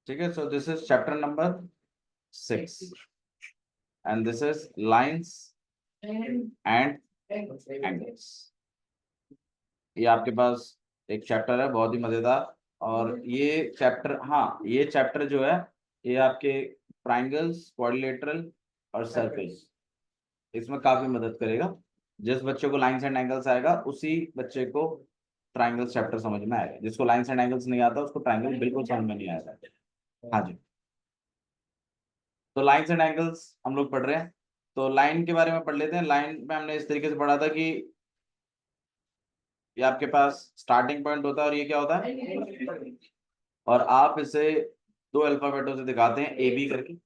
ठीक है, so this is chapter number 6 and this his lines and angles. ये आपके पास एक चैप्टर है बहुत ही मजेदार, और ये चैप्टर, हाँ ये चैप्टर जो है ये आपके ट्राइंगल्स, क्वाड्रिलेटरल और सर्कल्स, इसमें काफी मदद करेगा। जिस बच्चे को लाइंस एंड एंगल्स आएगा उसी बच्चे को ट्राइंगल्स चैप्टर समझ में आएगा। जिसको लाइंस एंड एंगल्स नहीं आता उसको ट्राइंगल बिल्कुल समझ में नहीं आएगा। हाँ जी, तो लाइंस एंड एंगल्स हम लोग पढ़ रहे हैं, तो लाइन के बारे में पढ़ लेते हैं। लाइन में हमने इस तरीके से पढ़ा था कि ये आपके पास स्टार्टिंग पॉइंट होता है और ये क्या होता है, और आप इसे दो अल्फाबेटों से दिखाते हैं ए बी करके।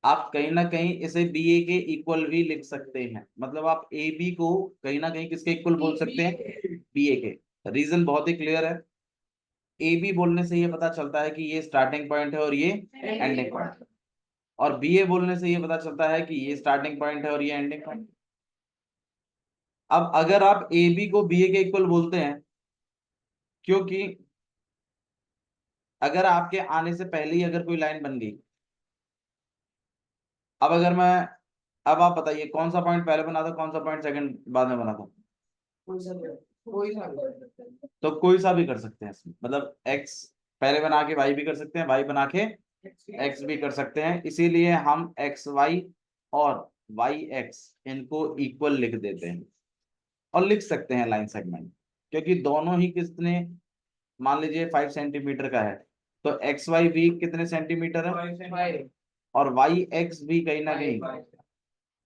आप कहीं ना कहीं इसे बी ए के इक्वल भी लिख सकते हैं, मतलब आप ए बी को कहीं ना कहीं किसके इक्वल बोल सकते हैं, बी ए के। रीजन बहुत ही क्लियर है, ए बी बोलने से ये पता चलता है कि ये स्टार्टिंग पॉइंट है और ये एंडिंग पॉइंट, और बी ए बोलने से ये पता चलता है कि ये स्टार्टिंग पॉइंट है और ये एंडिंग पॉइंट। अब अगर आप ए बी को बी ए के इक्वल बोलते हैं, क्योंकि अगर आपके आने से पहले ही अगर कोई लाइन बन गई, अब अगर मैं, अब आप बताइए कौन सा पॉइंट पहले बना था, कौन सा पॉइंट सेकंड बाद में बना था। तो कोई सा भी कर सकते हैं इसमें, मतलब एक्स पहले बना के वाई भी कर सकते हैं, वाई बना के एक्स भी कर सकते हैं। इसीलिए हम एक्स वाई और वाई एक्स इनको इक्वल लिख देते हैं, और लिख सकते हैं लाइन सेगमेंट, क्योंकि दोनों ही कितने, मान लीजिए 5 सेंटीमीटर का है, तो एक्स वाई भी कितने सेंटीमीटर है, और वाई एक्स भी कहीं ना कहीं।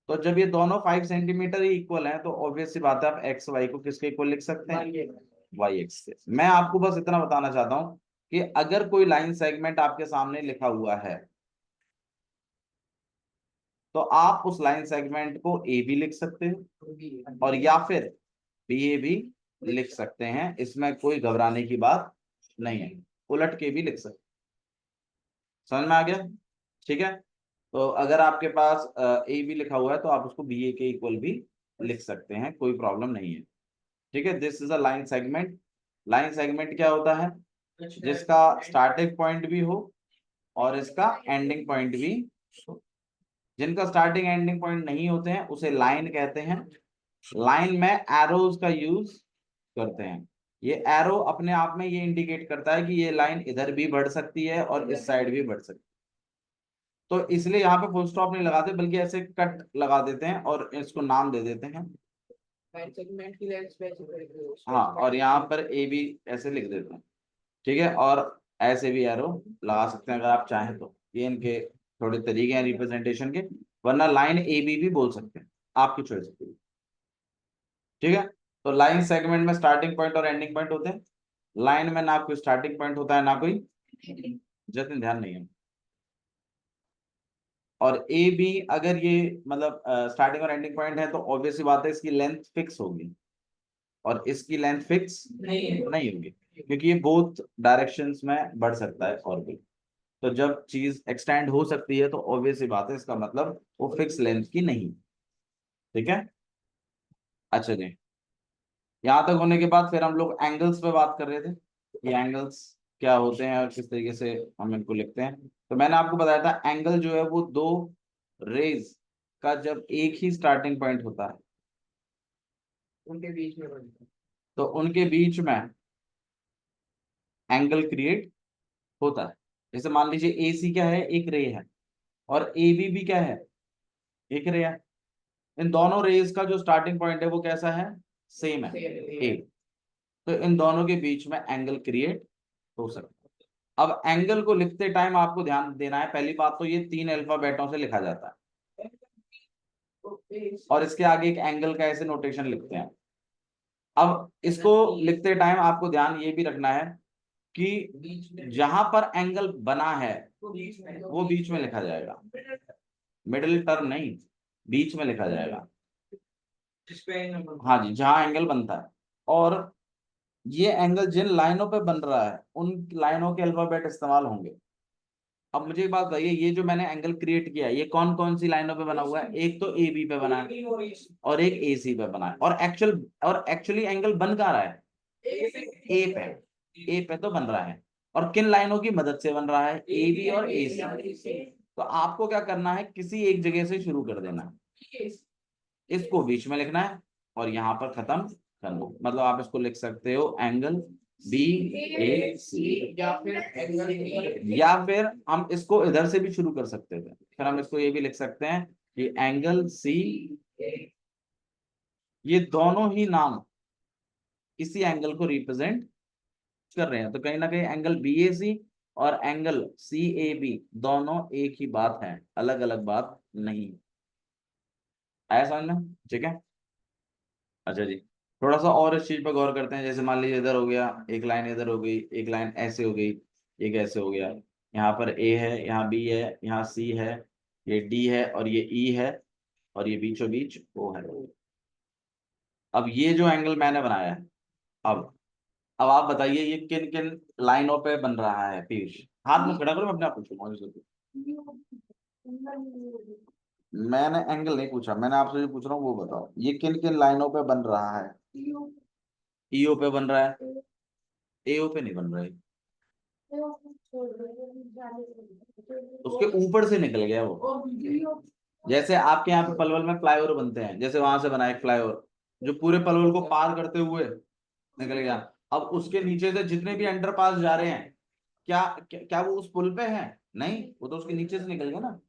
तो जब ये दोनों 5 सेंटीमीटर ही इक्वल हैं, तो ऑब्वियस सी बात है आप एक्स वाई को किसके इक्वल लिख सकते हैं, वाई एक्स से। मैं आपको बस इतना बताना चाहता हूं कि अगर कोई लाइन सेगमेंट आपके सामने लिखा हुआ है, तो आप उस लाइन सेगमेंट को ए भी लिख सकते हो और या फिर बी ए भी लिख सकते हैं। इसमें कोई घबराने की बात नहीं है, उलट के भी लिख सकते। समझ में आ गया? ठीक है, तो अगर आपके पास ए बी लिखा हुआ है तो आप उसको बी ए के इक्वल भी लिख सकते हैं, कोई प्रॉब्लम नहीं है। ठीक है, this is a line segment. Line segment क्या होता है, जिसका स्टार्टिंग पॉइंट भी हो और इसका एंडिंग पॉइंट भी हो। जिनका स्टार्टिंग एंडिंग पॉइंट नहीं होते हैं उसे लाइन कहते हैं। लाइन में एरोज का यूज करते हैं। ये एरो अपने आप में ये इंडिकेट करता है कि ये लाइन इधर भी बढ़ सकती है और इस साइड भी बढ़ सकती है। तो इसलिए यहाँ पे फुल स्टॉप नहीं लगाते, बल्कि ऐसे कट लगा देते हैं और इसको नाम दे देते हैं। हाँ, और यहाँ पर ए बी ऐसे लिख देते हैं। ठीक है, और ऐसे भी एरो लगा सकते हैं अगर आप चाहें तो। ये इनके थोड़े तरीके हैं रिप्रेजेंटेशन के, वरना लाइन ए बी भी बोल सकते हैं, आपकी चॉइस है। ठीक है, तो लाइन सेगमेंट में स्टार्टिंग पॉइंट और एंडिंग पॉइंट होते हैं। लाइन में ना कोई स्टार्टिंग पॉइंट होता है ना कोई, जतिन ध्यान नहीं है। और ए बी अगर ये मतलब स्टार्टिंग और एंडिंग पॉइंट है, तो ऑब्वियसली बात है इसकी लेंथ फिक्स होगी और इसकी लेंथ फिक्स नहीं होगी, क्योंकि ये बोथ डायरेक्शंस में बढ़ सकता है और भी। तो जब चीज एक्सटेंड हो सकती है तो ऑब्वियसली बात है इसका मतलब वो फिक्स लेंथ की नहीं। ठीक है, अच्छा जी, यहाँ तक होने के बाद फिर हम लोग एंगल्स पे बात कर रहे थे, ये एंगल्स क्या होते हैं और किस तरीके से हम इनको लिखते हैं। तो मैंने आपको बताया था एंगल जो है वो दो रेज का जब एक ही स्टार्टिंग पॉइंट होता है, उनके बीच में बनता है, तो उनके बीच में एंगल क्रिएट होता है। जैसे मान लीजिए ए सी क्या है, एक रे है, और ए बी भी क्या है, एक रे है। इन दोनों रेज का जो स्टार्टिंग पॉइंट है वो कैसा है, सेम है, ए। तो इन दोनों के बीच में एंगल क्रिएट हो सकता है। अब एंगल को लिखते टाइम आपको ध्यान देना है, पहली बात तो ये 3 अल्फाबेटों से लिखा जाता है, और इसके आगे एक एंगल का ऐसे नोटेशन लिखते हैं। अब इसको लिखते टाइम आपको ध्यान ये भी रखना है कि जहां पर एंगल बना है वो बीच में लिखा जाएगा, मिडिल टर्म नहीं, बीच में लिखा जाएगा। हाँ जी, जहां एंगल बनता है। और ये एंगल जिन लाइनों पे बन रहा है उन लाइनों के अल्फाबेट इस्तेमाल होंगे। अब मुझे एक बात बताइए, ये जो मैंने एंगल क्रिएट किया है ये कौन कौन सी लाइनों पे बना हुआ है, एक तो ए बी पे बना है और एक ए सी पे बना है, और एक्चुअली एंगल बन कहाँ रहा है, ए पे, ए पे तो बन रहा है। और किन लाइनों की मदद से बन रहा है, ए बी और ए सी। तो आपको क्या करना है, किसी एक जगह से शुरू कर देना है, इसको बीच में लिखना है और यहाँ पर खत्म करना। मतलब आप इसको लिख सकते हो एंगल बी ए सी, या फिर हम इसको इधर से भी शुरू कर सकते थे, फिर हम इसको ये भी लिख सकते हैं कि एंगल सी, ये दोनों ही नाम इसी एंगल को रिप्रेजेंट कर रहे हैं। तो कहीं ना कहीं एंगल बी ए सी और एंगल सी ए बी दोनों एक ही बात है, अलग अलग बात नहीं। आया समझ में? ठीक है। अच्छा जी, थोड़ा सा और इस चीज पर गौर करते हैं। जैसे मान लीजिए इधर हो गया एक लाइन, इधर हो गई एक लाइन, ऐसे हो गई, एक ऐसे हो गया, यहाँ पर ए है, यहाँ बी है, यहाँ सी है, ये डी है और ये ई है, और ये बीचों बीच ओ है। अब ये जो एंगल मैंने बनाया है, अब आप बताइए ये किन किन लाइनों पे बन रहा है। पीयूष हाथ में खड़ा करो, मैं अपने आप पूछूंगा। मैंने एंगल नहीं पूछा, मैंने आपसे जो पूछ रहा हूँ वो बताओ, ये किन किन लाइनों पे बन रहा है। ईओ पे बन रहा है, एओ पे नहीं बन रहा है, उसके ऊपर से निकल गया वो। जैसे आपके यहाँ पे पलवल में फ्लाईओवर बनते हैं, जैसे वहां से बना एक फ्लाईओवर जो पूरे पलवल को पार करते हुए निकल गया। अब उसके नीचे से जितने भी अंडरपास जा रहे हैं, क्या वो उस पुल पे है? नहीं, वो तो उसके नीचे से निकल गया ना।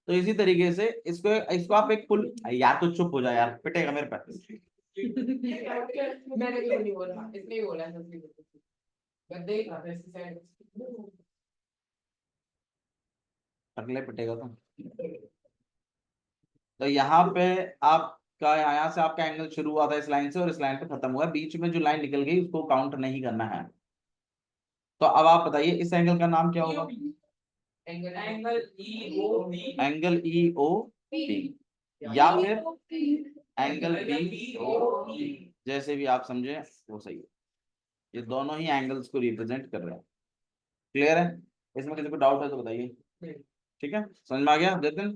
तो इसी तरीके से इसको इसको आप एक पुल, यार तो चुप हो जा यार, पिटेगा मेरे पे। मैंने तो नहीं बोला, इसने ही बोला सबसे मैं देख रहा था इसकी साइड। अगले पिटेगा तो यहाँ पे आपका, यहाँ से आपका एंगल शुरू हुआ था इस लाइन से और इस लाइन पे खत्म हुआ, बीच में जो लाइन निकल गई उसको काउंट नहीं करना है। तो अब आप बताइए इस एंगल का नाम क्या होगा। Angle E O B, angle E O B, या फिर एंगल बी ओ ई, जैसे भी आप समझे वो सही है। ये दोनों ही एंगल्स को रिप्रेजेंट कर रहे हैं। क्लियर है? इसमें किसी को डाउट है तो बताइए। ठीक है, समझ में आ गया जतिन?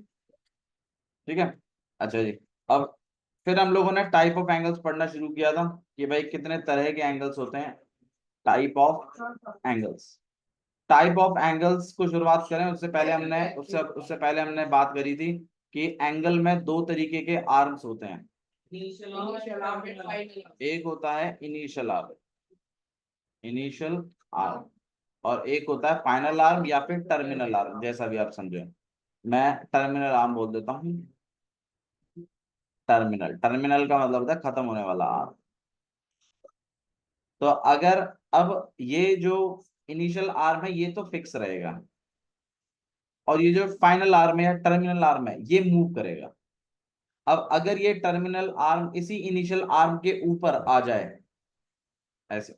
ठीक है। अच्छा जी, अब फिर हम लोगों ने टाइप ऑफ एंगल्स पढ़ना शुरू किया था कि भाई कितने तरह के एंगल्स होते हैं। Type of angles, type of angles को शुरुआत करें उससे पहले हमने उससे उससे पहले हमने बात करी थी कि एंगल में दो तरीके के आर्म्स होते हैं। एक होता है इनिशियल आर्म, इनिशियल आर्म, और एक होता है फाइनल आर्म या फिर टर्मिनल आर्म, जैसा भी आप समझे। मैं टर्मिनल आर्म बोल देता हूँ। टर्मिनल, टर्मिनल का मतलब होता है खत्म होने वाला आर्म। तो अगर अब ये जो इनिशियल आर्म है ये तो फिक्स रहेगा, और ये जो फाइनल आर्म है या टर्मिनल आर्म है ये मूव करेगा। अब अगर ये टर्मिनल आर्म इसी इनिशियल आर्म के ऊपर आ जाए ऐसे,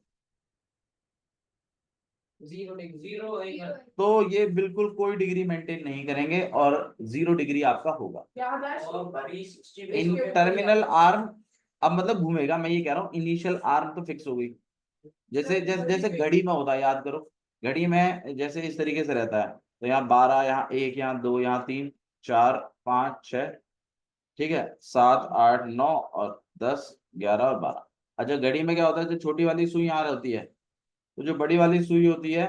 जीरो तो ये बिल्कुल कोई डिग्री मेंटेन नहीं करेंगे और 0 डिग्री आपका होगा। इन टर्मिनल आर्म अब मतलब घूमेगा, मैं ये कह रहा हूँ इनिशियल आर्म तो फिक्स हो गई। जैसे जैसे जैसे घड़ी में होता है, याद करो घड़ी में जैसे इस तरीके से रहता है, तो यहाँ 12, यहाँ 1, यहाँ 2, यहाँ 3, 4, 5, 6, ठीक है, 7, 8, 9 और 10, 11 और 12। अच्छा घड़ी में क्या होता है, जो छोटी वाली सुई यहाँ रहती है, तो जो बड़ी वाली सुई होती है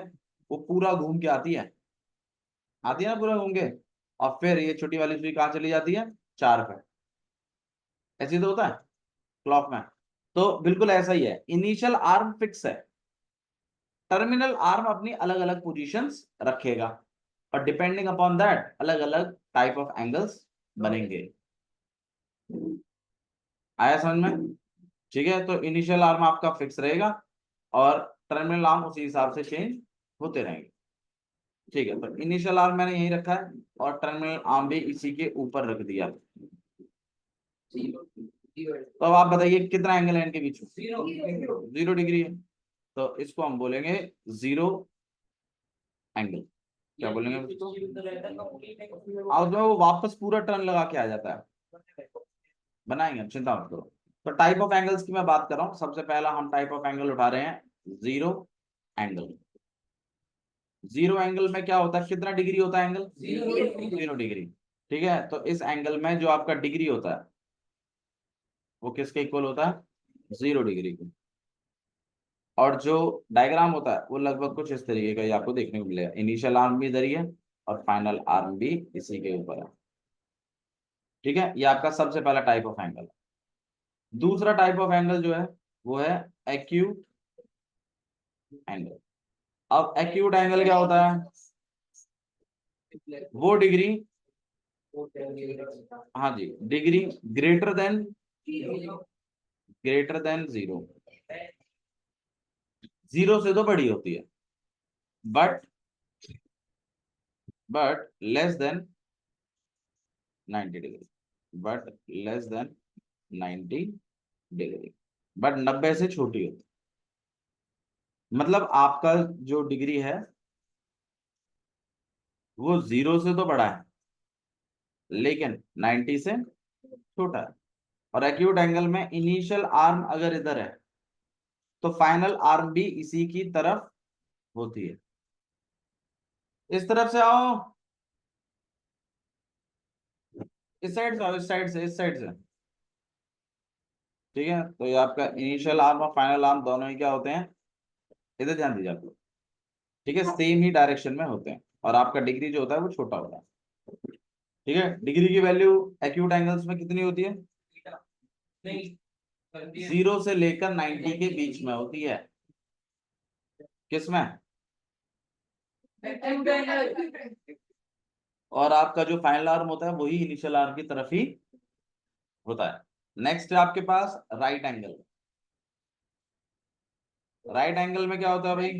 वो पूरा घूम के आती है, आती है ना पूरा घूम के, और फिर ये छोटी वाली सुई कहाँ चली जाती है, 4 पे। ऐसे ही तो होता है क्लॉक में। तो बिल्कुल ऐसा ही है, इनिशियल आर्म फिक्स है, टर्मिनल आर्म अपनी अलग अलग पोजीशंस रखेगा, और डिपेंडिंग अपॉन दैट अलग अलग टाइप ऑफ एंगल्स बनेंगे। आया समझ में? ठीक है, तो इनिशियल आर्म आपका फिक्स रहेगा और टर्मिनल आर्म उसी हिसाब से चेंज होते रहेंगे। ठीक है, तो इनिशियल आर्म मैंने यही रखा है और टर्मिनल आर्म भी इसी के ऊपर रख दिया। तो अब आप बताइए कितना एंगल है इनके बीच में? 0 डिग्री है, तो इसको हम बोलेंगे 0 एंगल। क्या बोलेंगे उसको? और जो वो वापस पूरा टर्न लगा के आ जाता है, बनाएंगे, चिंता मत करो। तो टाइप ऑफ एंगल्स की मैं बात कर रहा हूँ। सबसे पहला हम टाइप ऑफ एंगल उठा रहे हैं 0 एंगल। 0 एंगल में क्या होता है, कितना डिग्री होता है एंगल? 0 डिग्री। ठीक है, तो इस एंगल में जो आपका डिग्री होता है वो किसके इक्वल होता है? 0 डिग्री के। और जो डायग्राम होता है वो लगभग कुछ इस तरीके का ही आपको देखने को मिलेगा। इनिशियल आर्म भी इधर ही है और फाइनल आर्म भी इसी के ऊपर है। ठीक है, ये आपका सबसे पहला टाइप ऑफ एंगल है। दूसरा टाइप ऑफ एंगल जो है वो है एक्यूट एंगल। अब एक्यूट एंगल क्या होता है? वो डिग्री, हाँ जी, degree greater than zero, zero से तो बड़ी होती है, but less than 90 degree, but less than 90 degree, but 90 से छोटी होती है। मतलब आपका जो डिग्री है वो जीरो से तो बड़ा है लेकिन 90 से छोटा है। और एक्यूट एंगल में इनिशियल आर्म अगर इधर है तो फाइनल आर्म भी इसी की तरफ होती है। इस तरफ से आओ, इस साइड से आओ, इस साइड से, इस साइड से। ठीक है, तो ये आपका इनिशियल आर्म और फाइनल आर्म दोनों ही क्या होते हैं? इधर ध्यान दीजिए आप लोग। ठीक है, सेम ही डायरेक्शन में होते हैं और आपका डिग्री जो होता है वो छोटा होता है। ठीक है, डिग्री की वैल्यू एक्यूट एंगल्स में कितनी होती है? जीरो से लेकर 90 के बीच में होती है। किसमें? और आपका जो फाइनल आर्म होता है वही इनिशियल आर्म की तरफ ही होता है। नेक्स्ट है आपके पास राइट एंगल। राइट एंगल में क्या होता है भाई?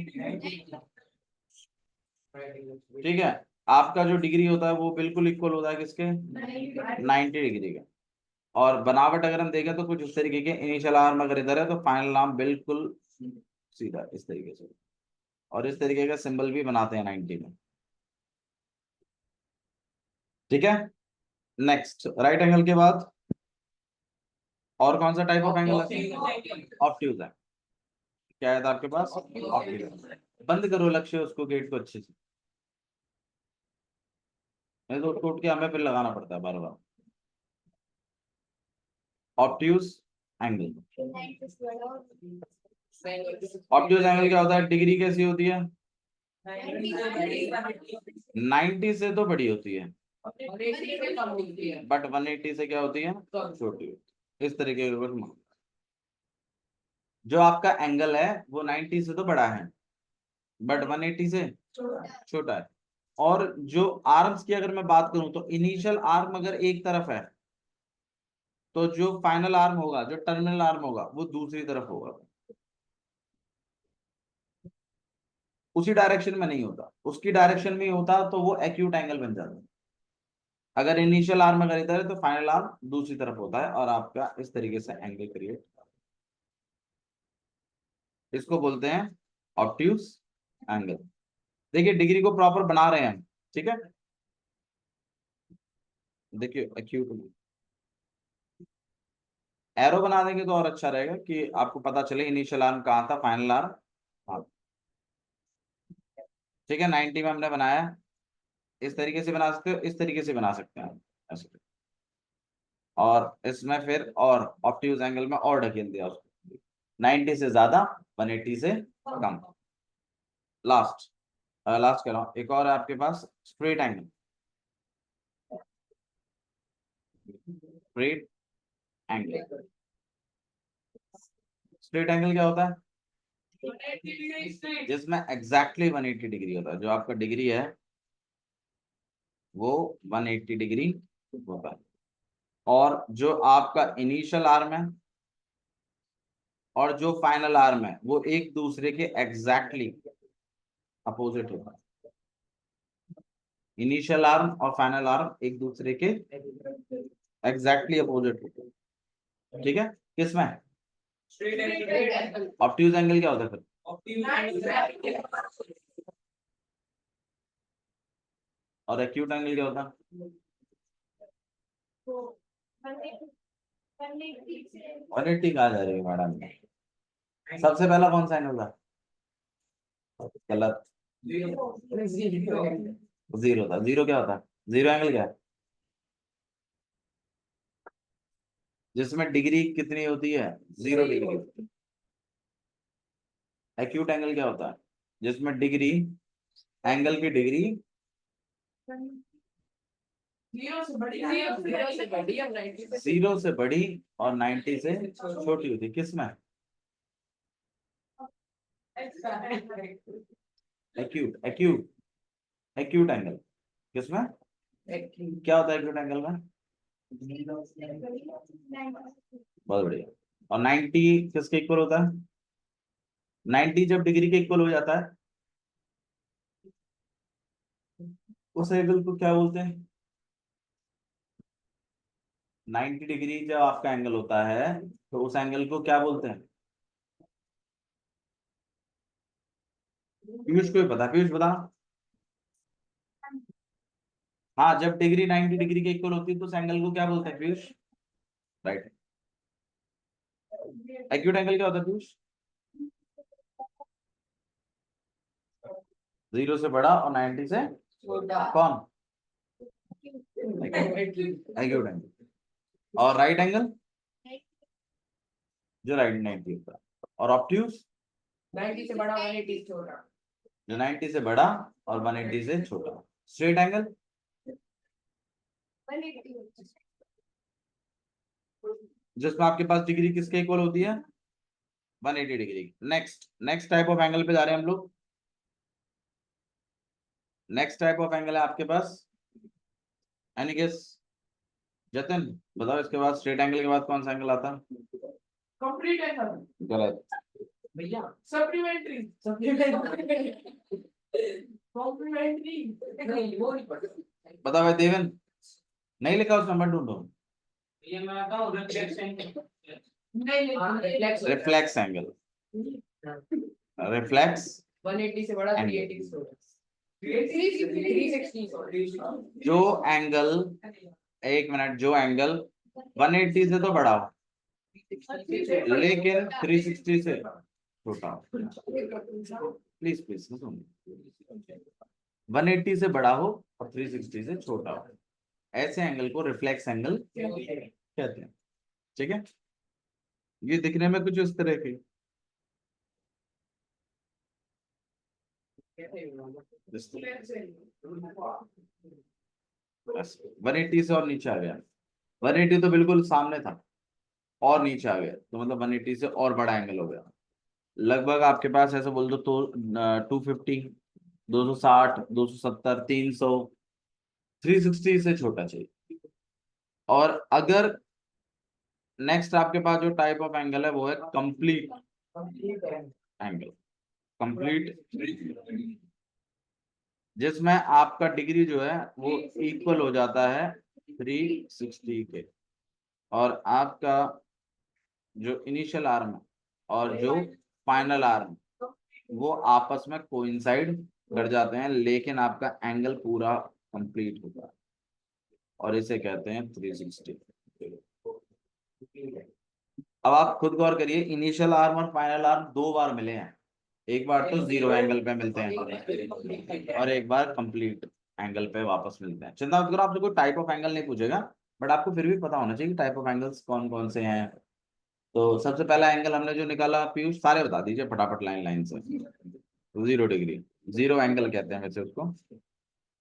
ठीक है, आपका जो डिग्री होता है वो बिल्कुल इक्वल होता है किसके? 90 डिग्री का। और बनावट अगर हम देखें तो कुछ इस तरीके के, इनिशियल आर्म अगर इधर है तो फाइनल आर्म बिल्कुल सीधा इस तरीके से, और इस तरीके का सिंबल भी बनाते हैं 90 में। ठीक है, नेक्स्ट राइट एंगल के बाद और कौन सा टाइप ऑफ एंगल है? ऑब्ट्यूज है। क्या है था आपके पास? ऑब्ट्यूज। बंद करो लक्ष्य उसको, गेट को अच्छे से, नहीं तो टूट के हमें फिर लगाना पड़ता है बार बार। ऑब्ट्यूज एंगल, ऑब्ट्यूज एंगल क्या होता है? डिग्री कैसी होती है? 90 से तो बड़ी होती है बट 180 से क्या होती है? छोटी होती है। इस तरीके का कुछ जो आपका एंगल है वो 90 से तो बड़ा है बट 180 से छोटा है। और जो आर्म्स की अगर मैं बात करूं तो इनिशियल आर्म अगर एक तरफ है तो जो फाइनल आर्म होगा, जो टर्मिनल आर्म होगा, वो दूसरी तरफ होगा। उसी डायरेक्शन में नहीं होता, उसकी डायरेक्शन में ही होता तो वो एक्यूट एंगल बन जाता। अगर इनिशियल आर्म अगर इधर है तो फाइनल आर्म दूसरी तरफ होता है और आपका इस तरीके से एंगल क्रिएट, इसको बोलते हैं ऑब्ट्यूज एंगल। देखिए डिग्री को प्रॉपर बना रहे हैं हम। ठीक है, देखिए एक्यूट में एरो बना देंगे तो और अच्छा रहेगा कि आपको पता चले इनिशियल आर्म कहाँ था, फाइनल आर्म। हाँ, ठीक है, 90 में हमने बनाया। इस तरीके से बना सकते हो, इस तरीके से बना सकते हैं ऐसे। और इसमें फिर और ऑब्ट्यूज एंगल में और ढकेल दिया उसको, 90 से ज्यादा, 180 से कम। लास्ट, लास्ट कह रहा हूँ, एक और है आपके पास straight angle. Straight angle, straight angle क्या होता है? जिसमें एग्जैक्टली 180 डिग्री होता है। जो आपका डिग्री है वो 180 डिग्री होता है। और जो आपका इनिशियल आर्म है और जो फाइनल आर्म है वो एक दूसरे के एग्जैक्टली अपोजिट होता है। इनिशियल आर्म और फाइनल आर्म एक दूसरे के एग्जैक्टली अपोजिट होते हैं। ठीक है, किसमें? ऑब्ट्यूज एंगल क्या होता है फिर? और एक्यूट एंगल क्या होता है? 180 कहा जा रही है मैडम? सबसे पहला कौन सा एंगल था? गलत, जीरो था। जीरो क्या होता है? जीरो एंगल क्या है? जिसमें डिग्री कितनी होती है? 0 डिग्री। एक्यूट एंगल क्या होता है? जिसमें डिग्री, एंगल की डिग्री जीरो से बड़ी और 90 से 0 से बड़ी और 90 से छोटी होती है। किसमें? एक्यूट, एक्यूट, एक्यूट एंगल किसमें? क्या होता है एक्यूट एंगल में? बहुत बढ़िया। और 90 किसके इक्वल होता है? 90 जब डिग्री के इक्वल हो जाता है उस एंगल को क्या बोलते हैं? 90 डिग्री जब आपका एंगल होता है तो उस एंगल को क्या बोलते हैं? पीयूष को भी पता, पीयूष बता। हाँ, जब डिग्री 90 डिग्री के इक्वल होती है तो उस एंगल को क्या बोलते हैं पीयूष? राइट। एक्यूट एंगल क्या होता है पीयूष? 0 से बड़ा और 90 से कौन? Acute angle. और राइट एंगल जो राइट 90 होता है। और ऑब्ट्यूज 90 से बड़ा 180 से छोटा। जो 90 से बड़ा और 180 से छोटा। स्ट्रेट एंगल जिसमें आपके पास डिग्री किसके इक्वल होती है? 180 degree. Next next type of angle पे जा रहे हैं हम लोग। नेक्स्ट टाइप ऑफ एंगल है आपके पास, एनी गेस? जतन बताओ, इसके बाद स्ट्रेट एंगल के बाद कौन सा एंगल आता है? Complete angle. गलत भैया सप्लीमेंट्री। सप्लीमेंट्री कॉम्प्लीमेंट्री नहीं, वो नहीं पढ़ा। बताओ भाई देवन, नहीं लिखा उसमें मत ढूंढो। ये मैं आता हूँ रिफ्लेक्स एंगल। नहीं, रिफ्लेक्स एंगल, रिफ्लेक्स 180 से बड़ा 380 से छोटा। 360 सॉरी। जो एंगल, एक मिनट, जो एंगल 180 से तो बड़ा हो लेकिन 360 से छोटा हो। प्लीज प्लीज सुनो, 180 से बड़ा हो और 360 से छोटा हो, ऐसे एंगल को रिफ्लेक्स एंगल कहते हैं। ठीक है, ये दिखने में कुछ इस तरह की, 180 से और नीचे आ गया। 180 तो बिल्कुल सामने था और नीचे आ गया तो मतलब 180 से और बड़ा एंगल हो गया। लगभग आपके पास ऐसे बोल दो तो 250, 260, 270, 300, 360 से छोटा चाहिए। और अगर नेक्स्ट आपके पास जो टाइप ऑफ एंगल है वो है कंप्लीट एंगल। कंप्लीट जिसमें आपका डिग्री जो है वो इक्वल हो जाता है 360 के, और आपका जो इनिशियल आर्म और जो फाइनल आर्म वो आपस में कोइंसाइड कर जाते हैं, लेकिन आपका एंगल पूरा कंप्लीट होता है और इसे कहते हैं 360। अब आप खुद गौर करिए, इनिशियल आर्म और फाइनल आर्म दो बार मिले हैं। एक बार तो जीरो एंगल पे मिलते हैं और एक बार कंप्लीट एंगल पे वापस मिलते हैं। चिंता मत करो, आपसे कोई टाइप ऑफ एंगल नहीं पूछेगा, बट आपको फिर भी पता होना चाहिए टाइप ऑफ एंगल्स कौन कौन से हैं। तो सबसे पहला एंगल हमने जो निकाला, पीयूष सारे बता दीजिए फटाफट लाइन लाइन से। 0 डिग्री, जीरो एंगल कहते हैं वैसे उसको।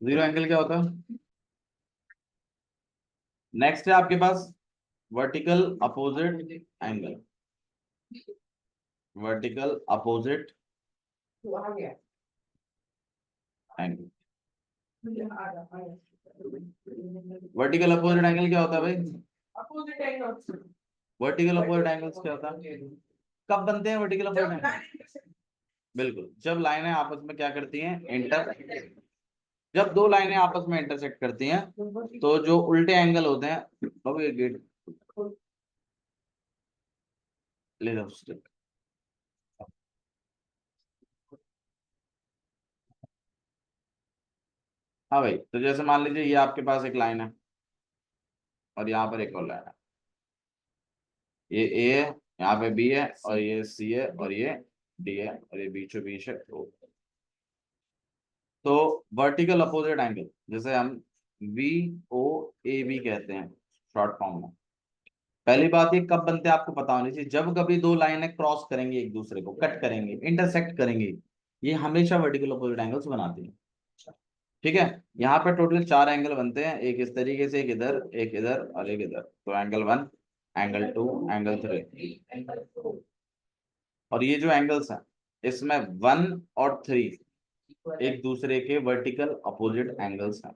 जीरो एंगल क्या होता है? नेक्स्ट है आपके पास vertical opposite angle. Vertical opposite आ गया। एंगल। वर्टिकल अपोजिट एंगल क्या होता है भाई? Opposite angle. Vertical opposite angles क्या होता है? कब बनते हैं वर्टिकल अपोजिट एंगल? बिल्कुल, जब लाइनें आपस में क्या करती हैं, इंटर, जब दो लाइनें आपस में इंटरसेक्ट करती हैं तो जो उल्टे एंगल होते हैं, अब ये गेट ले जाओ स्टिक। हाँ भाई, तो जैसे मान लीजिए ये आपके पास एक लाइन है और यहाँ पर एक और लाइन है, ये ए है, यहाँ पे बी है, और ये सी है, और ये डी है, और ये बीचों बीच है O। तो वर्टिकल अपोजिट एंगल जैसे हम वी ओ ए बी कहते हैं शॉर्ट फॉर्म में, पहली बात, ये कब बनते हैं आपको पता होनी चाहिए, जब कभी दो लाइनें क्रॉस करेंगे, एक दूसरे को कट करेंगे, इंटरसेक्ट करेंगे, ये हमेशा वर्टिकल अपोजिट एंगल्स बनाती हैं। ठीक है, यहाँ पे टोटल 4 एंगल बनते हैं, एक इस तरीके से, एक इधर और एक इधर। तो एंगल 1, एंगल 2, एंगल 3। और ये जो एंगल्स हैं, इसमें 1 और 3 एक दूसरे के वर्टिकल अपोजिट एंगल्स हैं।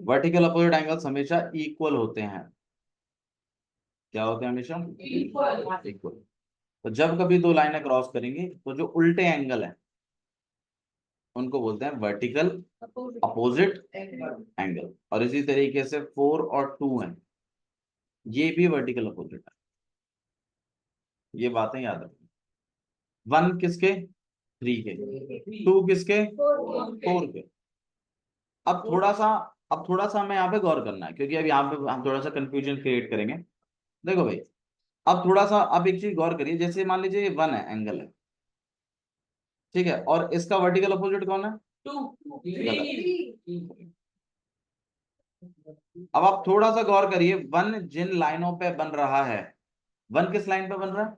वर्टिकल अपोजिट एंगल्स हमेशा इक्वल होते हैं। क्या होते हैं? हमेशा इक्वल। तो जब कभी दो लाइनें क्रॉस करेंगी, तो जो उल्टे एंगल है उनको बोलते हैं वर्टिकल अपोजिट एंगल। और इसी तरीके से 4 और 2 है, ये भी वर्टिकल अपोजिट है। ये बातें याद रखना। 1 किसके? 3 के। 2 किसके? 4 के। अब थोड़ा सा हमें यहाँ पे गौर करना है, क्योंकि अब यहाँ पे हम थोड़ा सा कंफ्यूजन क्रिएट करेंगे। देखो भाई, अब थोड़ा सा, अब एक चीज गौर करिए, जैसे मान लीजिए ये 1 है, एंगल है, ठीक है, और इसका वर्टिकल अपोजिट कौन है? 2। अब आप थोड़ा सा गौर करिए, 1 जिन लाइनों पे बन रहा है, 1 किस लाइन पे बन रहा है?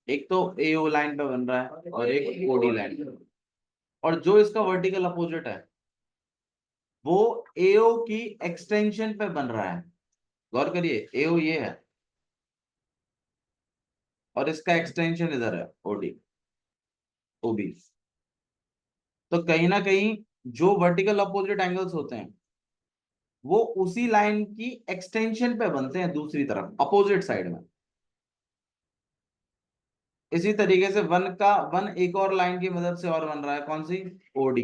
एक तो AO लाइन पे बन रहा है और एक OD लाइन पे। और जो इसका वर्टिकल अपोजिट है वो AO की एक्सटेंशन पे बन रहा है। गौर करिए, AO ये है और इसका एक्सटेंशन इधर है, OB। तो कहीं ना कहीं जो वर्टिकल अपोजिट एंगल्स होते हैं वो उसी लाइन की एक्सटेंशन पे बनते हैं, दूसरी तरफ अपोजिट साइड में। इसी तरीके से 1 एक और लाइन की मदद से और बन रहा है, कौन सी? OD।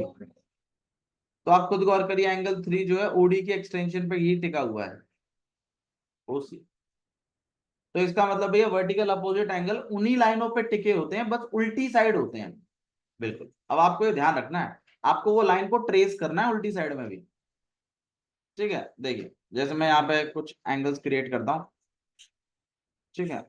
तो आप खुद गौर करिए, एंगल 3 जो है OD की एक्सटेंशन पे ही टिका हुआ है, OC। तो इसका मतलब भैया वर्टिकल अपोजिट एंगल उन्हीं लाइनों पे टिके होते हैं, बस उल्टी साइड होते हैं। बिल्कुल। अब आपको ये ध्यान रखना है, आपको वो लाइन को ट्रेस करना है उल्टी साइड में भी। ठीक है, देखिए जैसे मैं यहाँ पे कुछ एंगल्स क्रिएट करता हूँ। ठीक है,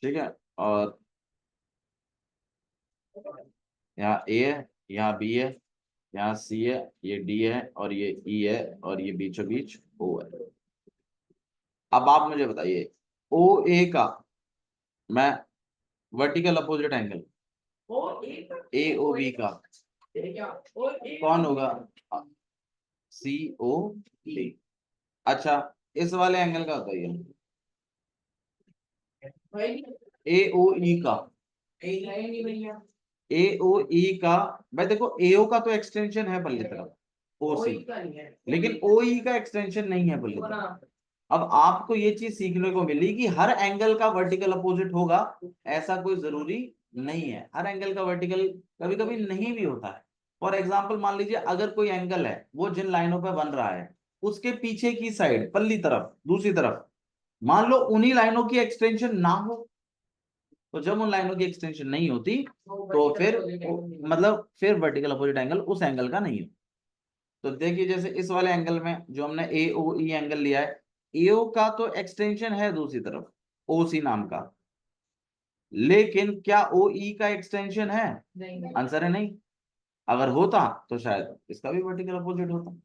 ठीक है, और यहाँ A है, यहाँ B है, यहाँ C है, ये D है, और ये E है, और ये बीचों बीच O है। अब आप मुझे बताइए, OA का मैं वर्टिकल अपोजिट एंगल AOB का कौन होगा? COD। अच्छा, इस वाले एंगल का बताइए, AOE का। AOE का, भाई देखो AO का तो एक्सटेंशन है पल्ली तरफ, OC, लेकिन OE का एक्सटेंशन नहीं है पल्ली तरफ। अब आपको ये चीज सीखने को मिली कि हर एंगल का वर्टिकल अपोजिट होगा, ऐसा कोई जरूरी नहीं है। हर एंगल का वर्टिकल कभी कभी नहीं भी होता है। फॉर एग्जाम्पल, मान लीजिए अगर कोई एंगल है, वो जिन लाइनों पे बन रहा है उसके पीछे की साइड, पल्ली तरफ, दूसरी तरफ, मान लो उन्हीं लाइनों की एक्सटेंशन ना हो, तो जब उन लाइनों की एक्सटेंशन नहीं होती तो फिर मतलब फिर वर्टिकल अपोजिट एंगल उस एंगल का नहीं है। तो देखिए, जैसे इस वाले एंगल में जो हमने AOE एंगल लिया है, AO का तो एक्सटेंशन है दूसरी तरफ, OC नाम का, लेकिन क्या OE का एक्सटेंशन है? आंसर है नहीं। अगर होता तो शायद इसका भी वर्टिकल अपोजिट होता।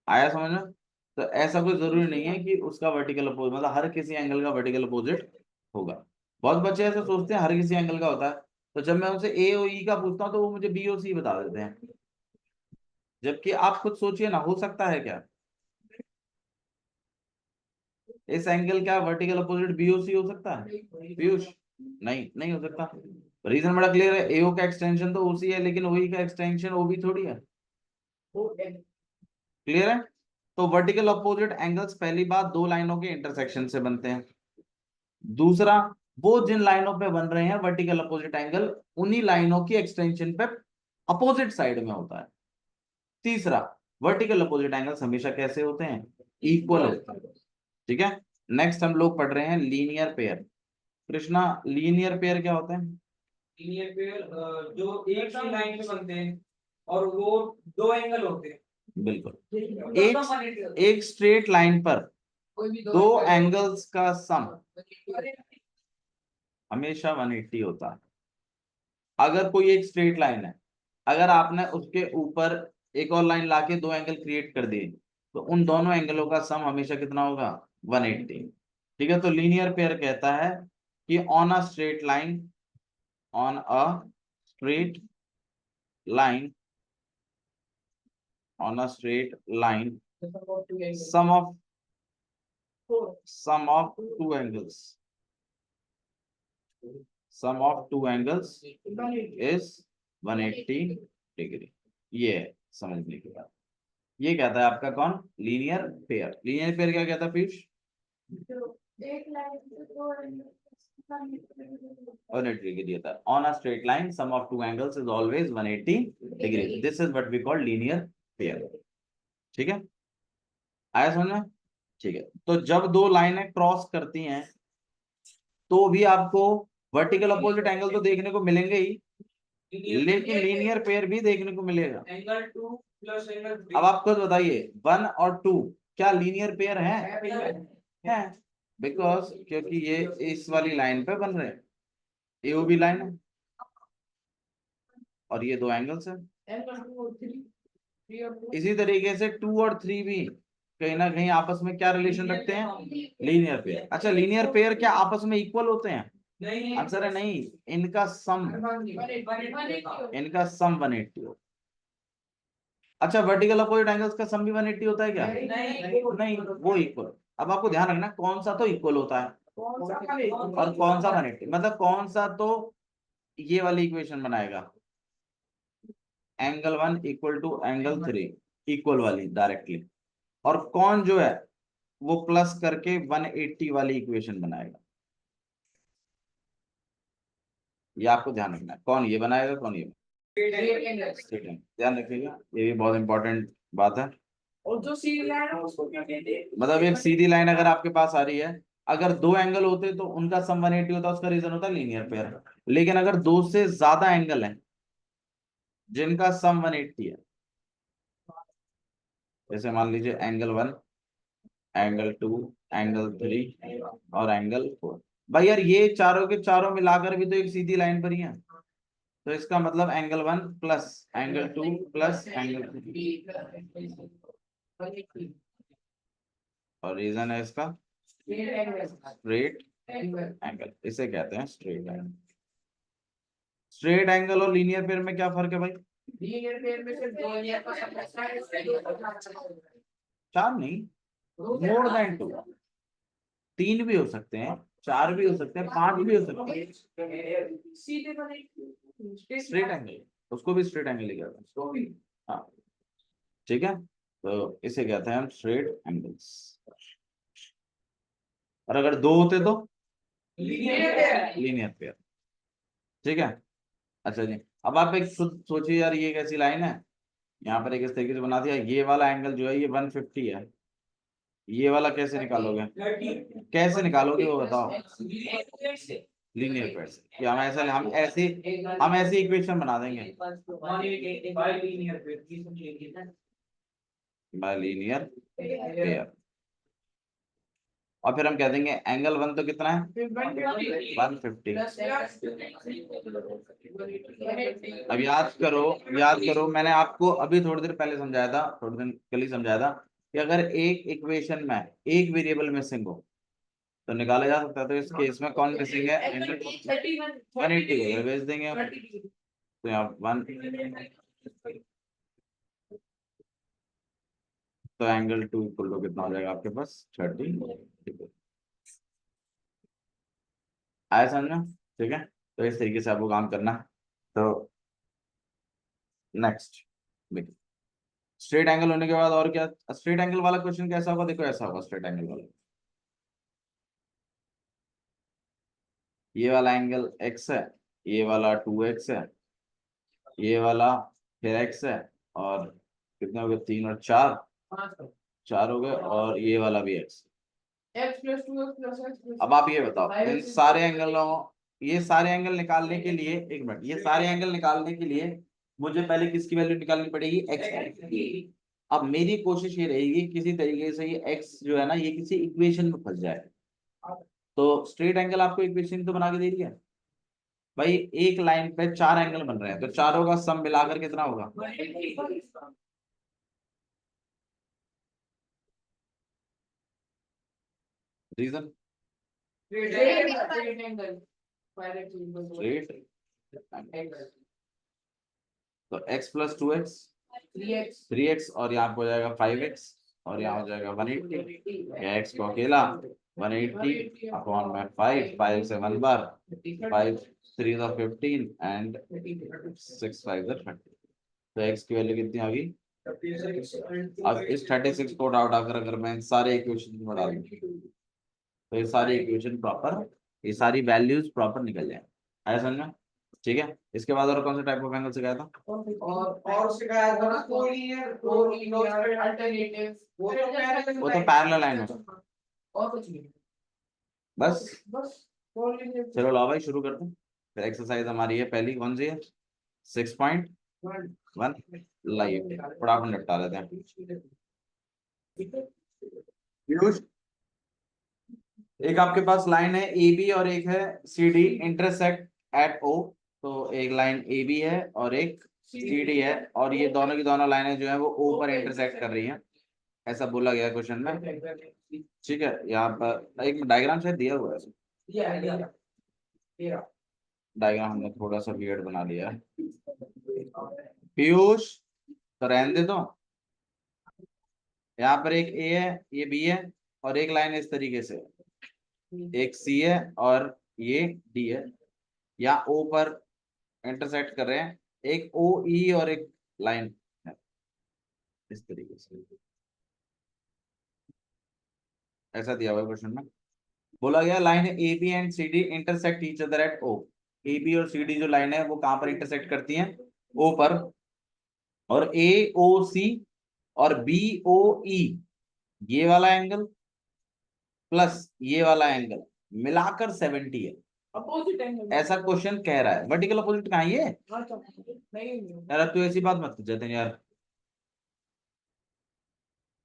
आया समझ में? तो ऐसा कोई जरूरी नहीं है कि उसका वर्टिकल अपोजिट, मतलब हर किसी एंगल का वर्टिकल अपोजिट होगा। बहुत बच्चे ऐसे सोचते हैं हर किसी एंगल का होता है, तो जब मैं उनसे AOE का पूछता हूँ तो वो मुझे BOC बता देते हैं। जबकि आप खुद सोचिए ना, हो सकता है क्या इस एंगल का वर्टिकल अपोजिट BOC हो सकता है? पीयूष, नहीं, नहीं हो सकता। रीजन बड़ा क्लियर है, AO का एक्सटेंशन तो OC है, लेकिन OE का एक्सटेंशन OB थोड़ी है। क्लियर है? तो वर्टिकल अपोजिट एंगल्स, पहली बात, दो लाइनों के इंटरसेक्शन से बनते हैं। दूसरा, वो जिन लाइनों पे बन रहे हैं वर्टिकल अपोजिट एंगल, उन्हीं लाइनों की एक्सटेंशन पे अपोजिट साइड में होता है। तीसरा, वर्टिकल अपोजिट एंगल्स हमेशा कैसे होते हैं? इक्वल होते हैं। ठीक है, नेक्स्ट हम लोग पढ़ रहे हैं linear pair. Krishna, linear pair क्या होते हैं? लीनियर पेयर जो एक ही लाइन में बनते हैं और वो दो एंगल होते हैं। बिल्कुल, एक स्ट्रेट लाइन पर दो एंगल्स का सम हमेशा 180 होता है। अगर कोई एक स्ट्रेट लाइन है, अगर आपने उसके ऊपर एक और लाइन लाके दो एंगल क्रिएट कर दिए, तो उन दोनों एंगलों का सम हमेशा कितना होगा? 180। ठीक है, तो लीनियर पेयर कहता है कि on a straight line, on a straight line, on a straight line, sum of two angles, sum of two angles is 180 degree. ये है समझने की बात। ये कहता है आपका कौन? Linear pair. लीनियर पेयर क्या कहता है पीयूष? 180 डिग्री होता है। On a straight line sum of two angles is always 180 degree. This is what we call linear pair. ठीक है, आया समझ में? ठीक है, तो जब दो लाइनें क्रॉस करती हैं तो भी आपको वर्टिकल अपोजिट एंगल तो देखने को मिलेंगे ही, लेकिन लीनियर पेयर भी देखने को मिलेगा। Angle 2 plus angle 3। अब आप खुद बताइए 1 और 2 क्या लीनियर पेयर है? बिकॉज क्योंकि ये इस वाली लाइन पे बन रहे हैं, एओबी लाइन है और ये दो एंगल्स हैं। इसी तरीके से 2 और 3 भी कहीं ना कहीं आपस में क्या रिलेशन रखते हैं? Linear pair. अच्छा, लीनियर पेयर क्या आपस में इक्वल होते हैं? नहीं, आंसर है नहीं, इनका सम 180 हो। अच्छा, वर्टिकल अपोजिट एंगल्स का सम भी 180 होता है क्या? नहीं, वो इक्वल। अब आपको ध्यान रखना कौन सा तो इक्वल होता है और कौन सा 180, मतलब कौन सा तो ये वाली इक्वेशन बनाएगा, angle 1 equal to angle 3 equal वाली डायरेक्टली, और कौन जो है वो प्लस करके 180 वाली इक्वेशन बनाएगा। ये आपको ध्यान रखना है, कौन ये बनाएगा कौन ये बनाएगा। ध्यान रखिएगा, ये भी बहुत इंपॉर्टेंट बात है। और जो सीधी लाइन है उसको क्या कहते हैं? मतलब एक सीधी लाइन अगर आपके पास आ रही है, अगर दो एंगल होते तो उनका सम 180 होता, उसका रीजन होता लीनियर पेयर। लेकिन अगर दो से ज्यादा एंगल है जिनका सम 180 है, जैसे मान लीजिए एंगल 1, एंगल 2, एंगल 3 और एंगल 4, भाई यार ये चारों के चारों मिलाकर भी तो एक सीधी लाइन पर ही है, तो इसका मतलब angle 1 plus angle 2 plus angle 3, और रीजन है इसका स्ट्रेट एंगल, इसे कहते हैं स्ट्रेट एंगल। स्ट्रेट एंगल और लीनियर पेयर में क्या फर्क है भाई? लीनियर पेयर में सिर्फ दो एंगल का सम होता है। चार नहीं, मोर देन 2, 3 भी हो सकते हैं, 4 भी हो सकते हैं, 5 भी हो सकते हैं। सीधे बने स्ट्रेट एंगल, उसको भी स्ट्रेट एंगल ही कहते हैं। हाँ, ठीक है, तो इसे कहते हैं हम स्ट्रेट एंगल्स। और अगर दो होते तो लीनियर पेयर। ठीक है, अच्छा जी, अब आप एक खुद सोचिए यार, ये कैसी लाइन है, यहाँ पर एक इस तरीके से बना दिया, ये वाला एंगल जो है ये 150 है, ये वाला कैसे निकालोगे? कैसे निकालोगे वो बताओ? लीनियर पेयर से। कि हम ऐसे इक्वेशन बना देंगे बाय लीनियर पेयर, और फिर हम कह देंगे एंगल 1 तो कितना है? 150। अब याद करो मैंने आपको अभी थोड़ी देर पहले समझाया था, थोड़ी दिन कल ही समझाया था कि अगर एक इक्वेशन में एक वेरिएबल मिसिंग हो तो निकाला जा सकता है। तो इस केस में कौन मिसिंग है? 180 को भेज देंगे हम। तो यहाँ 1, तो एंगल 2 इक्वल टू कितना हो जाएगा आपके पास? 30। आया समझ में? ठीक है, तो इस तरीके से आपको काम करना है। तो नेक्स्ट देखिए, स्ट्रेट एंगल होने के बाद और क्या? स्ट्रेट एंगल वाला क्वेश्चन कैसा होगा? देखो ऐसा होगा स्ट्रेट एंगल वाला, ये वाला एंगल x है, ये वाला 2x है, ये वाला फिर x है, और कितने हो गए? 3 और 4, 4 हो गए, और ये वाला भी x। अब आप ये बताओ, इन सारे एंगलों, ये सारे एंगल निकालने के लिए, एक मिनट, ये सारे एंगल निकालने के लिए मुझे पहले किसकी वैल्यू निकालनी पड़ेगी? x की। अब मेरी कोशिश ये रहेगी किसी तरीके से ये x जो है ना, ये किसी इक्वेशन में फंस जाए। तो स्ट्रेट एंगल आपको इक्वेशन तो बना के दे रही है भाई, एक लाइन पे 4 एंगल बन रहे हैं, तो चारों का सम मिलाकर कितना होगा? Reason Straight angle. Direct equal to straight, तो x plus 2x 3x 3x और यहाँ पे हो जाएगा 5x और यहाँ हो जाएगा 180, या x को अकेला 180 अपॉन में 5 से 1 बार 5 3 15 एंड 6 5 30, तो x की वैल्यू कितनी आ गई? अब इस 36 को आउट आकर अगर मैं इन सारे इक्वेशन में डाल दूं तो ये सारी इक्वेशन प्रॉपर, ये सारी वैल्यूज प्रॉपर निकल जाए। आया समझ? ठीक है, इसके बाद और कौन से टाइप ऑफ एंगल सिखाया था? और शिकायत था ना कोलिनियर alternatives वो तो वो तो पैरेलल लाइन है और कुछ नहीं बस। बस कोलिनियर चलो लाओ भाई शुरू करते हैं। फिर एक्सरसाइज हमारी है पहली, कौन सी है? 6.1 लाइव, फटाफट निपटा लेते हैं। पीयूष, एक आपके पास लाइन है ए बी और एक है सी डी इंटरसेक्ट एट ओ, तो एक लाइन ए बी है और एक सी डी है, और ये दोनों की दोनों लाइनें जो है वो ओ पर इंटरसेक्ट कर रही हैं, ऐसा बोला गया क्वेश्चन में। ठीक है, यहाँ पर एक डायग्राम शायद दिया हुआ है, डायग्राम हमने थोड़ा सा वियर्ड बना लिया है। पीयूष, तो रहने दे दो। यहाँ पर एक ए है, ये बी है, और एक लाइन इस तरीके से, एक सी है और ये डी है, या ओ पर इंटरसेक्ट कर रहे हैं, एक ओ ई और एक लाइन है इस तरीके से, ऐसा दिया हुआ है क्वेश्चन में। बोला गया line A B and C D intersect each other at O, A B और सी डी जो लाइन है वो कहां पर इंटरसेक्ट करती हैं? ओ पर, और ए ओ सी और बी ओ ई, ये वाला एंगल प्लस ये वाला एंगल मिलाकर 70 है, अपोजिट एंगल ऐसा क्वेश्चन कह रहा है। वर्टिकल अपोजिट कहाँ है ये? नहीं यार तू ऐसी बात मत कर यार,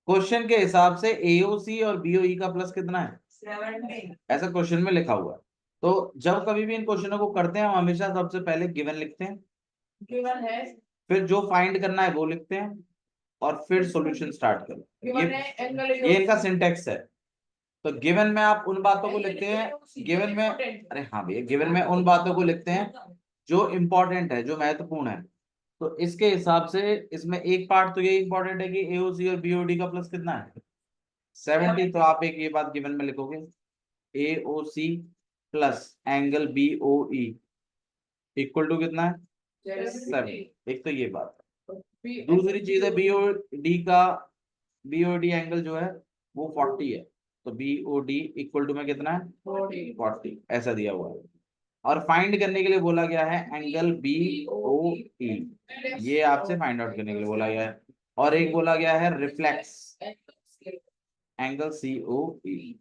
क्वेश्चन के हिसाब से एओसी और बीओई का प्लस कितना है? 70 ऐसा क्वेश्चन में लिखा हुआ है। तो जब कभी भी इन क्वेश्चनों को करते हैं हम हमेशा सबसे पहले गिवन लिखते हैं, गिवन है फिर जो फाइंड करना है वो लिखते हैं, और फिर सॉल्यूशन स्टार्ट करो। गिवन है एंगल ये इनका सिंटेक्स है। तो गिवन में आप उन बातों को लिखते हैं, गिवन में, अरे हाँ भैया, गिवन में उन बातों को लिखते हैं जो इंपॉर्टेंट है, जो महत्वपूर्ण है। तो इसके हिसाब से इसमें एक पार्ट तो ये इंपॉर्टेंट है कि एओसी और बीओडी का प्लस कितना है? 70। तो आप एक ये बात गिवन में लिखोगे, AOC plus angle BOE equal to कितना है? 7। एक तो ये बात है। दूसरी चीज है बीओडी का, बीओडी एंगल जो है वो 40 है, तो बीओडी इक्वल टू में कितना है? 40, ऐसा दिया हुआ है। और फाइंड करने के लिए बोला गया है एंगल बीओई, ये आपसे फाइंड आउट करने के लिए बोला गया है। और एक बोला गया है रिफ्लेक्स एंगल सीओई।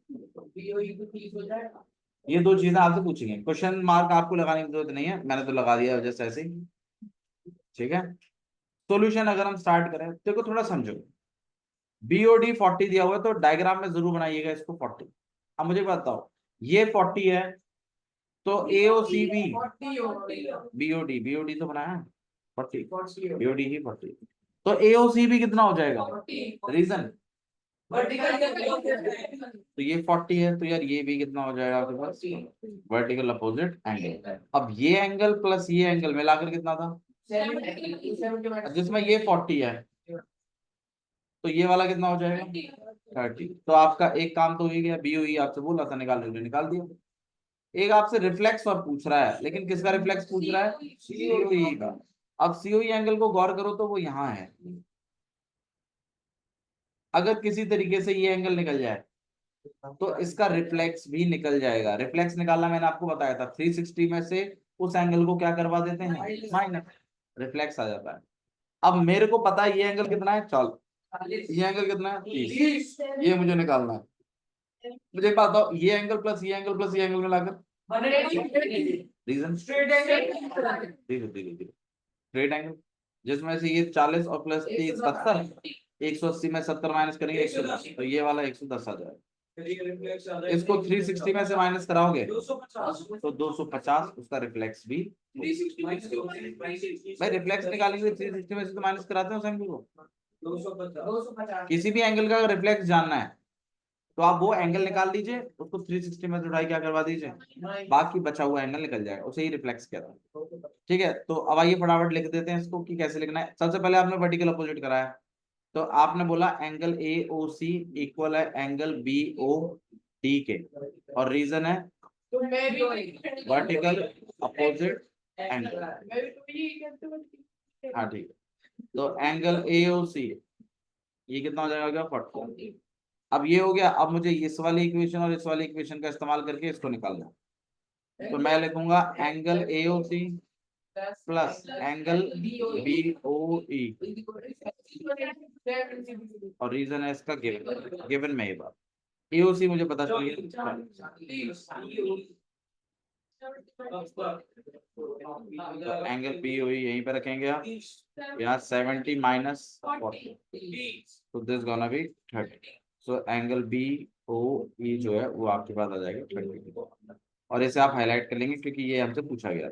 ये दो चीजें आपसे पूछेंगे, क्वेश्चन मार्क आपको लगाने की जरूरत नहीं है, मैंने तो लगा दिया जस्ट ऐसे ही। ठीक है, सॉल्यूशन अगर हम स्टार्ट करें, देखो थोड़ा समझो, बीओडी 40 दिया हुआ है तो डायग्राम में जरूर बनाइएगा इसको 40। अब मुझे बताओ, ये 40 है तो एओसी भी बीओडी, बीओडी तो बनाया 40, बीओडी ही 40, तो एओसी भी कितना हो जाएगा? रीजन, तो ये 40 है तो यार ये भी कितना हो जाएगा आपके पास? Vertical opposite angle. अब ये एंगल प्लस ये एंगल मिलाकर कितना था? जिसमें ये 40 है तो ये वाला कितना हो जाएगा? 30। तो आपका एक काम तो हो ही गया, बीओई आपसे बोल रहा था निकाल, निकाल दिया। एक आपसे रिफ्लेक्स और पूछ रहा है, लेकिन किसका रिफ्लेक्स पूछ रहा है? सीओई का। अब सीओई एंगल को गौर करो तो वो यहाँ है, अगर किसी तरीके से ये एंगल निकल जाए तो इसका रिफ्लेक्स भी निकल जाएगा। रिफ्लेक्स निकालना मैंने आपको बताया था, 360 में से उस एंगल को क्या करवा देते हैं? माइनस, रिफ्लेक्स आ जाता है। अब मेरे को पता है ये एंगल कितना है, चल ये एंगल कितना है? 30, ये मुझे निकालना है। मुझे पता हो ये एंगल प्लस ये एंगल प्लस ये एंगल मिलाकर रीजन स्ट्रेट एंगल, जिसमें से ये 40 और प्लस 30 70, 180 में 70 माइनस करेंगे 110, तो ये वाला 110 आ जाएगा। रिफ्लेक्स आ इसको 360 में से माइनस कराओगे 250 तो 250 उसका रिफ्लेक्स भी। 360 भाई रिफ्लेक्स निकालेंगे 360 में से तो माइनस कराते हैं उस एंगल को। 250 250 किसी भी एंगल का रिफ्लेक्स जानना है तो आप वो एंगल निकाल लीजिए, उसको 360 में से उठाई क्या करवा दीजिए, बाकी बचा हुआ एंगल निकल जाएगा, उसे ही रिफ्लेक्स कहते हैं। ठीक है, तो अब आइए फटाफट लिख देते हैं इसको कि कैसे लिखना है। सबसे पहले आपने वर्टिकल अपोजिट कराया, तो आपने बोला angle A O C equal है एंगल बी ओ डी के, और रीजन है तो मैं भी वर्टिकल अपोजिट एंगल। मैं भी तो ये कहते हूँ। हाँ ठीक है, तो एंगल ए ओ सी ये कितना हो जाएगा 40। अब ये हो गया, अब मुझे इस वाली इक्वेशन और इस वाली इक्वेशन का इस्तेमाल करके इसको निकालना है। तो मैं लिखूंगा angle A O C plus angle B O E, और रीजन है इसका गिवन, गिवन में ये बात ए ओ सी मुझे पता चल गया, तो एंगल बी ओ ई यहीं पे रखेंगे आप, यहाँ 70 माइनस 40, तो this gonna be 30, so angle B O E जो है वो आपके पास आ जाएगा 30, और इसे आप हाईलाइट कर लेंगे क्योंकि ये हमसे पूछा गया।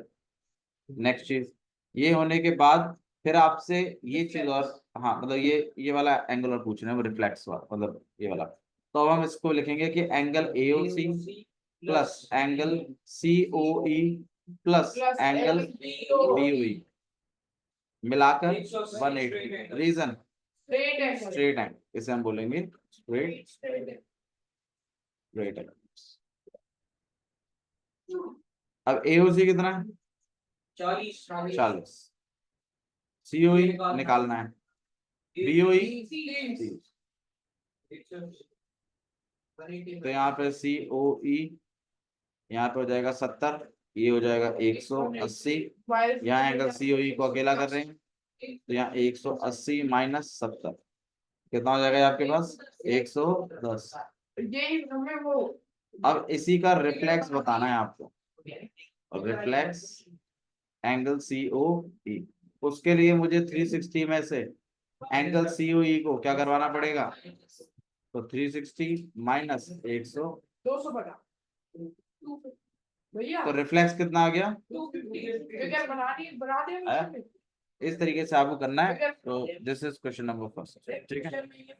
नेक्स्ट चीज, ये होने के बाद फिर आपसे ये चीज और, हाँ मतलब ये वाला एंगल और पूछ रहे हैं वो रिफ्लेक्स वाला, मतलब ये वाला, तो अब हम इसको लिखेंगे कि angle A O C plus angle C O E plus angle B O E मिलाकर 180, रीजन स्ट्रेट एंगल, इसे हम बोलेंगे स्ट्रेट स्ट्रेट एंगल। अब ए ओ सी कितना है 40, सी ओ ई निकालना है, बी ओ ई, तो यहाँ पे सी ओ ई यहाँ पे हो जाएगा 70, ये हो जाएगा 180, यहाँ एंगल सी ओ ई को अकेला कर रहे हैं, तो यहाँ 180 माइनस 70 कितना हो जाएगा आपके पास 110। यही हमें वो अब इसी का रिफ्लेक्स बताना है आपको, और रिफ्लेक्स एंगल सी ओ ई, उसके लिए मुझे 360 में से एंगल सी ओ ई को क्या करवाना पड़ेगा, तो 360 माइनस 100, 250 भैया तो रिफ्लेक्स कितना आ गया। 250 बना आया? दे इस तरीके से आपको करना है, तो this is question number first. ठीक है।